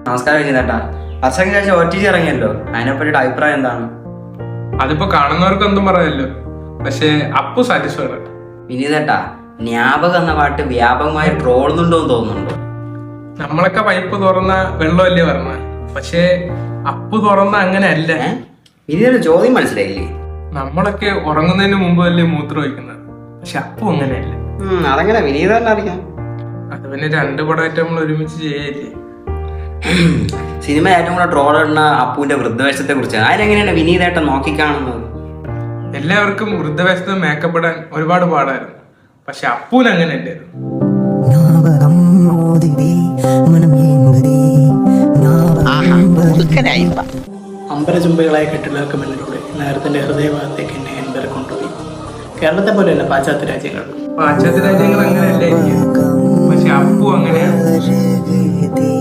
നമസ്കാരം വിനീതേട്ടാ. വർഷങ്ങൾക്ക് ശേഷം OTT ഇറങ്ങിയല്ലോ, അതിനെപ്പറ്റിയുടെ അഭിപ്രായം എന്താണ്? അതിപ്പോ കാണുന്നവർക്ക് ഒന്നും പറയാമല്ലോ, പക്ഷേ അപ്പു സാറ്റിസ്ഫൈഡ്. വിനീതേട്ടാ, ജ്ഞാപകം എന്ന പാട്ട് വ്യാപകമായി ട്രോളുന്നുണ്ടോ എന്ന് തോന്നുന്നുണ്ടോ? നമ്മളൊക്കെ പൈപ്പ് തുറന്ന വെള്ളമല്ലേ പറഞ്ഞ, പക്ഷേ അപ്പു തുറന്ന അങ്ങനെ അല്ല. വിനീതയുടെ ചോദ്യം മനസ്സിലായില്ലേ? നമ്മളൊക്കെ ഉറങ്ങുന്നതിന് മുമ്പ് അല്ലേ മൂത്രം ഒഴിക്കുന്നത്, പക്ഷെ അപ്പു അങ്ങനെയല്ല. അതെങ്ങനെ വിനീതന്നെ അറിയാം? അത് പിന്നെ 2 പടമായിട്ട് നമ്മൾ ഒരുമിച്ച് ചെയ്യല്ലേ. സിനിമ ഏറ്റവും കൂടെ ട്രോൾ ഇടുന്ന അപ്പുവിന്റെ വൃദ്ധവേഷത്തെ കുറിച്ച് അതിനെങ്ങനെയാണ് വിനീതേട്ടൻ നോക്കിക്കാണുന്നത്? എല്ലാവർക്കും വൃദ്ധവേഷത്ത് മേക്കപ്പ് ഇടാൻ ഒരുപാട് പാടായിരുന്നു, പക്ഷെ അപ്പൂന് അങ്ങനെ അല്ലായിരുന്നു. അമ്പരചുംബികളായ കെട്ടിടങ്ങൾക്ക് മുന്നിലൂടെ നഗരത്തിന്റെ ഹൃദയഭാഗത്തേക്ക് എന്നെ ഹെൻബർ കൊണ്ടുപോയി. കേരളത്തെ പോലെയല്ല പാശ്ചാത്യ രാജ്യങ്ങൾ. പാശ്ചാത്യ രാജ്യങ്ങൾ അങ്ങനെ അല്ലായിരിക്കും, പക്ഷെ അപ്പു അങ്ങനെയാണ്.